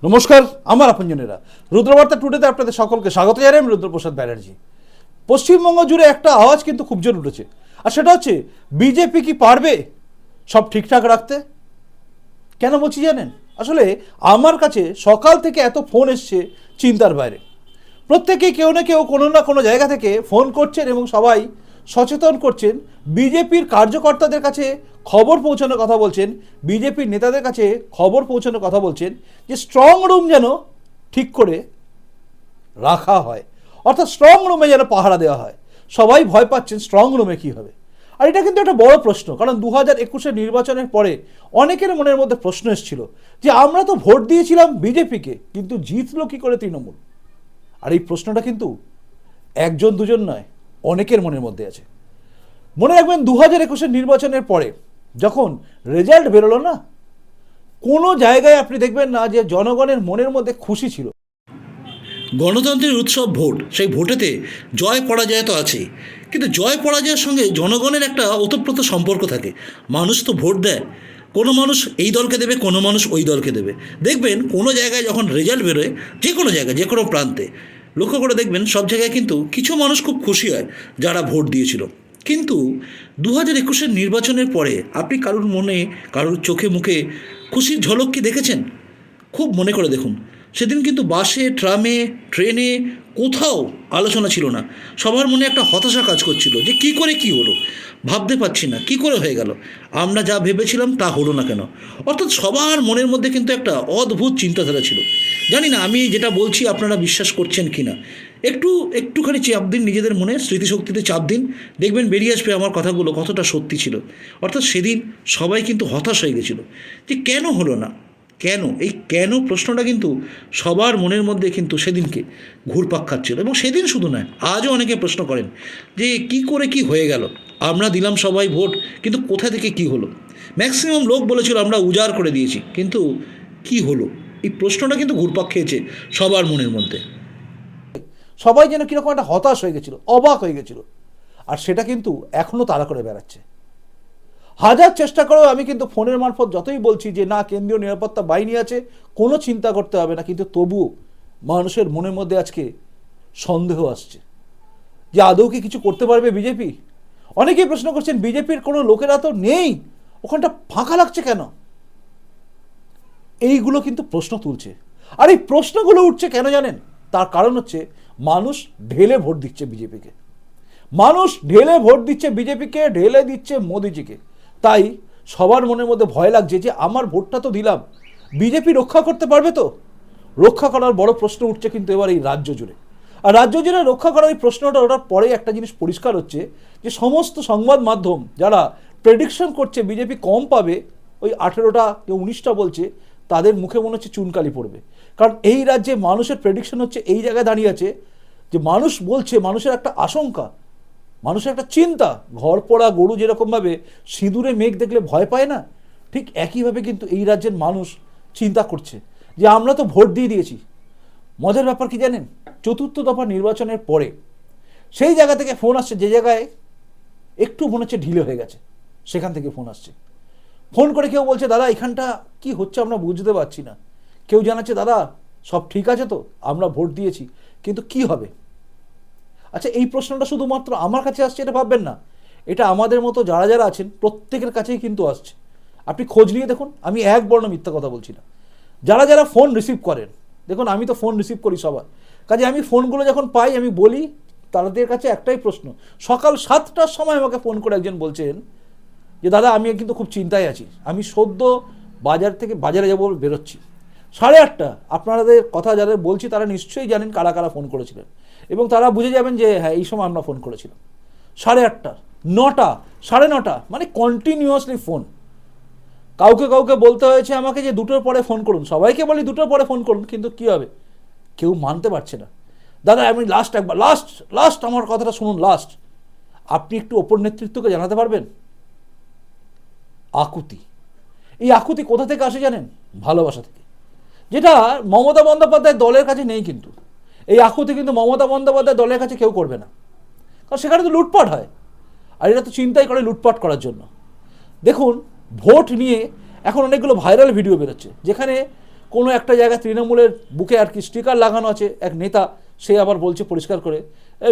নমস্কার, আমার আপনজনেরা। রুদ্রবার্তা টুডেতে আপনাদের সকলকে স্বাগত জানাই। আমি রুদ্রপ্রসাদ ব্যানার্জি। পশ্চিমবঙ্গ জুড়ে একটা আওয়াজ কিন্তু খুব জোর উঠেছে, আর সেটা হচ্ছে বিজেপি কি পারবে সব ঠিকঠাক রাখতে? কেন বলছি জানেন? আসলে আমার কাছে সকাল থেকে এত ফোন এসছে চিন্তার বাইরে। প্রত্যেকেই কেউ না কেউ কোনো না কোনো জায়গা থেকে ফোন করছেন এবং সবাই সচেতন করছেন, বিজেপির কার্যকর্তাদের কাছে খবর পৌঁছানোর কথা বলছেন, বিজেপির নেতাদের কাছে খবর পৌঁছানোর কথা বলছেন যে স্ট্রং রুম যেন ঠিক করে রাখা হয়, অর্থাৎ স্ট্রং রুমে যেন পাহারা দেওয়া হয়। সবাই ভয় পাচ্ছেন স্ট্রং রুমে কী হবে। আর এটা কিন্তু একটা বড় প্রশ্ন, কারণ 2021 নির্বাচনের পরে অনেকের মনের মধ্যে প্রশ্ন এসেছিল যে আমরা তো ভোট দিয়েছিলাম বিজেপিকে, কিন্তু জিতলো কী করে তৃণমূল? আর এই প্রশ্নটা কিন্তু একজন দুজন নয়, অনেকের মনের মধ্যে আছে। মনে রাখবেন 2021 নির্বাচনের পরে যখন রেজাল্ট বেরোলো না, কোনো জায়গায় আপনি দেখবেন না যে জনগণের মনের মধ্যে খুশি ছিল। গণতন্ত্রের উৎসব ভোট, সেই ভোটেতে জয় পরাজয় তো আছেই, কিন্তু জয় পরাজয়ের সঙ্গে জনগণের একটা ওতপ্রোত সম্পর্ক থাকে। মানুষ তো ভোট দেয়, কোনো মানুষ এই দলকে দেবে, কোনো মানুষ ওই দলকে দেবে। দেখবেন কোনো জায়গায় যখন রেজাল্ট বেরোয়, যে কোনো জায়গায় যে কোনো প্রান্তে লক্ষ্য করে দেখবেন সব জায়গায় কিন্তু কিছু মানুষ খুব খুশি হয় যারা ভোট দিয়েছিল। কিন্তু 2021 নির্বাচনের পরে আপনি কারোর মনে, কারোর চোখে মুখে খুশির ঝলক কি দেখেছেন? খুব মনে করে দেখুন, সেদিন কিন্তু বাসে, ট্রামে, ট্রেনে কোথাও আলোচনা ছিল না। সবার মনে একটা হতাশা কাজ করছিল যে কী করে কী হলো, ভাবতে পারছি না কী করে হয়ে গেল, আমরা যা ভেবেছিলাম তা হলো না কেন। অর্থাৎ সবার মনের মধ্যে কিন্তু একটা অদ্ভুত চিন্তাধারা ছিল। জানি না আমি যেটা বলছি আপনারা বিশ্বাস করছেন কি না। একটুখানি চাপ দিন নিজেদের মনে, স্মৃতিশক্তিতে চাপ দিন, দেখবেন বেরিয়ে আসবে আমার কথাগুলো কতটা সত্যি ছিল। অর্থাৎ সেদিন সবাই কিন্তু হতাশ হয়ে গেছিল যে কেন হলো না, কেন প্রশ্নটা কিন্তু সবার মনের মধ্যে কিন্তু সেদিনকে ঘুরপাক খাচ্ছিল। এবং সেদিন শুধু নয়, আজও অনেকে প্রশ্ন করেন যে কি করে কি হয়ে গেল, আমরা দিলাম সবাই ভোট, কিন্তু কোথা থেকে কি হলো। ম্যাক্সিমাম লোক বলেছিল আমরা উজাড় করে দিয়েছি, কিন্তু কি হলো, এই প্রশ্নটা কিন্তু ঘুরপাক খেয়েছে সবার মনের মধ্যে। সবাই যেন কীরকম একটা হতাশ হয়ে গেছিল, অবাক হয়ে গেছিল। আর সেটা কিন্তু এখনও তাড়া করে বেড়াচ্ছে। হাজার চেষ্টা করেও আমি কিন্তু ফোনের মারফত যতই বলছি যে না, কেন্দ্রীয় নিরাপত্তা বাহিনী আছে, কোনো চিন্তা করতে হবে না, কিন্তু তবুও মানুষের মনের মধ্যে আজকে সন্দেহ আসছে যে আদৌ কি কিছু করতে পারবে বিজেপি। অনেকেই প্রশ্ন করছেন বিজেপির কোনো লোকেরা তো নেই, ওখানটা ফাঁকা লাগছে কেন? এইগুলো কিন্তু প্রশ্ন তুলছে। আর এই প্রশ্নগুলো উঠছে কেন জানেন? তার কারণ হচ্ছে মানুষ ঢেলে ভোট দিচ্ছে বিজেপিকে, মানুষ ঢেলে ভোট দিচ্ছে বিজেপিকে, ঢেলে দিচ্ছে মোদিজিকে। তাই সবার মনের মধ্যে ভয় লাগছে যে আমার ভোটটা তো দিলাম, বিজেপি রক্ষা করতে পারবে তো? রক্ষা করার বড় প্রশ্ন উঠছে কিন্তু এবার এই রাজ্য জুড়ে। আর রাজ্য জুড়ে রক্ষা করার এই প্রশ্নটা ওঠার পরে একটা জিনিস পরিষ্কার হচ্ছে যে সমস্ত সংবাদ মাধ্যম যারা প্রেডিকশন করছে বিজেপি কম পাবে, ওই 18টা কেউ 19টা বলছে, তাদের মুখে মনে হচ্ছে চুনকালি পড়বে। কারণ এই রাজ্যে মানুষের প্রেডিকশন হচ্ছে এই জায়গায় দাঁড়িয়ে আছে যে মানুষ বলছে, মানুষের একটা আশঙ্কা, মানুষের একটা চিন্তা, ঘর পোড়া গরু যেরকমভাবে সিঁদুরে মেঘ দেখলে ভয় পায় না, ঠিক একইভাবে কিন্তু এই রাজ্যের মানুষ চিন্তা করছে যে আমরা তো ভোট দিয়ে দিয়েছি। মজার ব্যাপার কি জানেন? চতুর্থ দফা নির্বাচনের পরে সেই জায়গা থেকে ফোন আসছে, যে জায়গায় একটু মনে হচ্ছে ঢিলে হয়ে গেছে সেখান থেকে ফোন আসছে। ফোন করে কেউ বলছে দাদা এখানটা কি হচ্ছে আমরা বুঝতে পারছি না। কেউ জানাচ্ছে দাদা সব ঠিক আছে তো, আমরা ভোট দিয়েছি, কিন্তু কি হবে? আচ্ছা, এই প্রশ্নটা শুধুমাত্র আমার কাছে আসছে এটা ভাববেন না, এটা আমাদের মতো যারা যারা আছেন প্রত্যেকের কাছেই কিন্তু আসছে। আপনি খোঁজ নিয়ে দেখুন, আমি এক বর্ণ মিথ্যা কথা বলছি না। যারা যারা ফোন রিসিভ করেন, দেখুন আমি তো ফোন রিসিভ করি সবার কাজে, আমি ফোনগুলো যখন পাই আমি বলি তাদের কাছে একটাই প্রশ্ন। সকাল 7টার সময় আমাকে ফোন করে একজন বলছেন যে দাদা আমি কিন্তু খুব চিন্তায় আছি, আমি সদ্য বাজারে যাবো বেরোচ্ছি। 8:30, আপনাদের কথা যাদের বলছি তারা নিশ্চয়ই জানেন কারা কারা ফোন করেছিলেন, এবং তারা বুঝে যাবেন যে হ্যাঁ এই সময় আমরা ফোন করেছিলাম। 8:30, 9টা, 9:30, মানে কন্টিনিউয়াসলি ফোন। কাউকে কাউকে বলতে হয়েছে আমাকে যে 2টোর পরে ফোন করুন, সবাইকে বলি 2টোর পরে ফোন করুন, কিন্তু কী হবে, কেউ মানতে পারছে না। দাদা আমি একবার লাস্ট আমার কথাটা শুনুন, লাস্ট। আপনি একটু ওপর নেতৃত্বকে জানাতে পারবেন? আকুতি, এই আকুতি কোথা থেকে আসে জানেন? ভালোবাসা থেকে, যেটা মমতা বন্দ্যোপাধ্যায় দলের কাছে নেই। কিন্তু এই আকুতি কিন্তু মমতা বন্দ্যোপাধ্যায় দলের কাছে কেউ করবে না, কারণ সেখানে তো লুটপাট হয়, আর এটা তো চিন্তাই করে লুটপাট করার জন্য। দেখুন ভোট নিয়ে এখন অনেকগুলো ভাইরাল ভিডিও বেরোচ্ছে যেখানে কোনো একটা জায়গায় তৃণমূলের বুকে আর কি স্টিকার লাগানো আছে এক নেতা, সে আবার বলছে পরিষ্কার করে,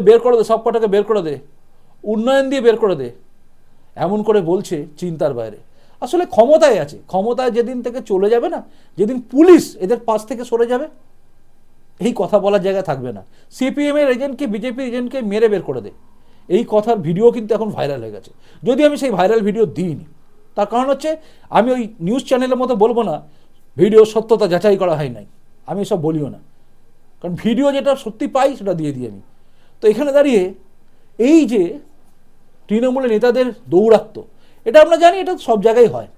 বের করে দে, সব কটাকে বের করে দে, উন্নয়ন দিয়ে বের করে দে, এমন করে বলছে চিন্তার বাইরে। আসলে ক্ষমতায় আছে, ক্ষমতায় যেদিন থেকে চলে যাবে না, যেদিন পুলিশ এদের পাশ থেকে সরে যাবে, এই কথা বলার জায়গায় থাকবে না। সিপিএমের এজেন্টকে বিজেপির এজেন্টকে মেরে বের করে দে, এই কথার ভিডিও কিন্তু এখন ভাইরাল হয়ে গেছে। যদি আমি সেই ভাইরাল ভিডিও দিইনি, তার কারণ হচ্ছে আমি ওই নিউজ চ্যানেলের মতো বলবো না ভিডিও সত্যতা যাচাই করা হয় নাই, আমি এসব বলিও না, কারণ ভিডিও যেটা সত্যি পাই সেটা দিয়ে দিই আমি। তো এখানে দাঁড়িয়ে এই যে তৃণমূলের নেতাদের দৌরাত্ম্য, এটা আমরা জানি, এটা সব জায়গায় হয়।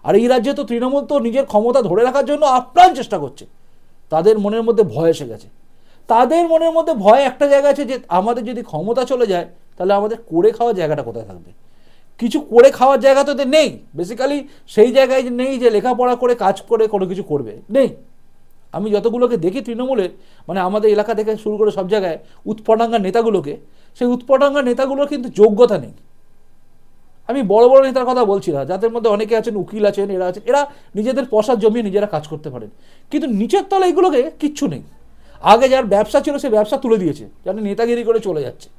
আর এই রাজ্যে তো তৃণমূল তো নিজের ক্ষমতা ধরে রাখার জন্য আপ্রাণ চেষ্টা করছে। তাদের মনের মধ্যে ভয় এসে গেছে, তাদের মনের মধ্যে ভয় একটা জায়গা আছে যে আমাদের যদি ক্ষমতা চলে যায় তাহলে আমাদের করে খাওয়ার জায়গাটা কোথায় থাকবে। কিছু করে খাওয়ার জায়গা তো এদের নেই, বেসিক্যালি সেই জায়গায় নেই যে লেখাপড়া করে কাজ করে কোনো কিছু করবে, নেই। আমি যতগুলোকে দেখি তৃণমূলের, মানে আমাদের এলাকা থেকে শুরু করে সব জায়গায় উৎপটাঙ্গা নেতাগুলোকে, সেই উৎপটাঙ্গা নেতাগুলোর কিন্তু যোগ্যতা নেই। আমি বড় বড় নেতার কথা বলছি না, যাদের মধ্যে অনেকে আছেন, উকিল আছেন, এরা আছেন, এরা নিজেদের পয়সার জমিয়ে নিজেরা কাজ করতে পারেন, কিন্তু নিচের তলা এইগুলোকে কিচ্ছু নেই। আগে যার ব্যবসা ছিল সে ব্যবসা তুলে দিয়েছে, যারা নেতাগিরি করে চলে যাচ্ছে।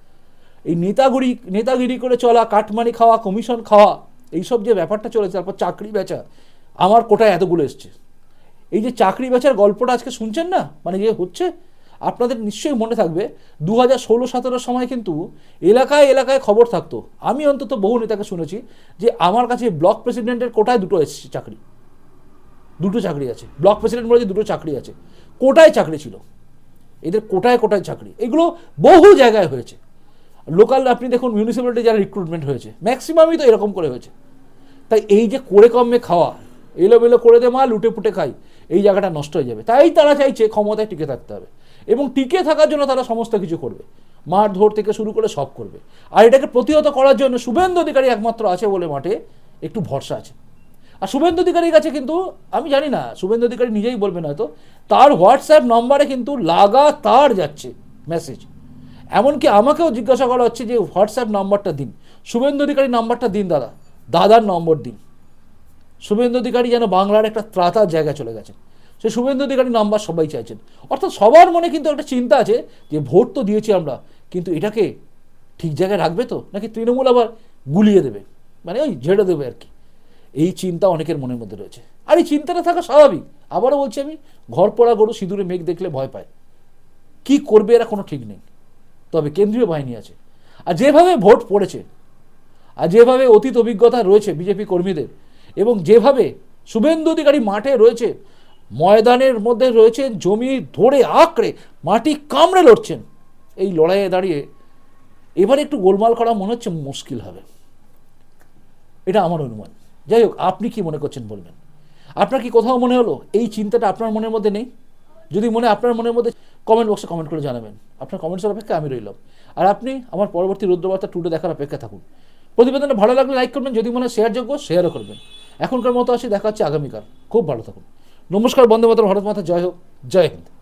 এই নেতাগিরি করে চলা, কাটমানি খাওয়া, কমিশন খাওয়া, এইসব যে ব্যাপারটা চলেছে, তারপর চাকরি বেচা, আমার কোটায় এতগুলো এসছে। এই যে চাকরি বেচার গল্পটা আজকে শুনছেন না, মানে যে হচ্ছে, আপনাদের নিশ্চয়ই মনে থাকবে 2016-17 সময় কিন্তু এলাকায় এলাকায় খবর থাকতো। আমি অন্তত বহু নেতাকে শুনেছি যে আমার কাছে ব্লক প্রেসিডেন্টের কোটায় দুটো এসছে চাকরি, দুটো চাকরি আছে, ব্লক প্রেসিডেন্ট বলে যে দুটো চাকরি আছে, কোটায় চাকরি ছিল এদের, কোটায় কোটায় চাকরি। এগুলো বহু জায়গায় হয়েছে। লোকাল আপনি দেখুন মিউনিসিপ্যালিটি যারা রিক্রুটমেন্ট হয়েছে ম্যাক্সিমামই তো এরকম করে হয়েছে। তাই এই যে করে কমে খাওয়া, এলোমেলো করে দে মা, লুটে পুটে খাই, এই জায়গাটা নষ্ট হয়ে যাবে। তাই তারা চাইছে ক্ষমতায় টিকে থাকতে হবে, এবং টিকে থাকার জন্য তারা সমস্ত কিছু করবে, মারধর থেকে শুরু করে সব করবে। আর এটাকে প্রতিহত করার জন্য শুভেন্দু অধিকারী একমাত্র আছে বলে মাঠে একটু ভরসা আছে। আর শুভেন্দু অধিকারীর কাছে কিন্তু আমি জানি না, শুভেন্দু অধিকারী নিজেই বলবেন হয়তো, তার হোয়াটসঅ্যাপ নম্বরে কিন্তু লাগাতার যাচ্ছে মেসেজ। এমনকি আমাকেও জিজ্ঞাসা করা হচ্ছে যে হোয়াটসঅ্যাপ নাম্বারটা দিন, শুভেন্দু অধিকারী নাম্বারটা দিন দাদা, দাদার নম্বর দিন। শুভেন্দু অধিকারী যেন বাংলার একটা ত্রাতার জায়গায় চলে গেছেন, সে শুভেন্দু অধিকারী নাম্বার সবাই চাইছেন। অর্থাৎ সবার মনে কিন্তু একটা চিন্তা আছে যে ভোট তো দিয়েছি আমরা, কিন্তু এটাকে ঠিক জায়গায় রাখবে তো, নাকি তৃণমূল আবার গুলিয়ে দেবে, মানে ওই ঝেড়ে দেবে আর কি। এই চিন্তা অনেকের মনের মধ্যে রয়েছে, আর এই চিন্তাটা থাকা স্বাভাবিক। আবারও বলছি আমি, ঘর পড়া গরু সিঁদুরে মেঘ দেখলে ভয় পায়, কি করবে এরা কোনো ঠিক নেই। তবে কেন্দ্রীয় বাহিনী আছে, আর যেভাবে ভোট পড়েছে, আর যেভাবে অতীত অভিজ্ঞতা রয়েছে বিজেপি কর্মীদের, এবং যেভাবে শুভেন্দু অধিকারী মাঠে রয়েছে, ময়দানের মধ্যে রয়েছে, জমি ধরে আঁকড়ে মাটি কামড়ে লড়ছেন, এই লড়াইয়ে দাঁড়িয়ে এবার একটু গোলমাল করা মনে হচ্ছে মুশকিল হবে, এটা আমার অনুমান। যাই হোক, আপনি কি মনে করছেন বলবেন। আপনার কি কোথাও মনে হলো এই চিন্তাটা আপনার মনের মধ্যে নেই? যদি আপনার মনের মধ্যে, কমেন্ট বক্সে কমেন্ট করে জানাবেন। আপনার কমেন্টসের অপেক্ষা আমি রইলাম, আর আপনি আমার পরবর্তী রুদ্রবার্তা টুডে দেখার অপেক্ষা থাকুন। প্রতিবেদনটা ভালো লাগলে লাইক করবেন, যদি মনে হয় শেয়ারযোগ্য শেয়ারও করবেন। এখনকার মতো আসি, দেখা হচ্ছে আগামীকাল। খুব ভালো থাকুন। নমস্কার, বন্দে মাতরম, ভারত মাতা জয় হোক, জয় হিন্দ।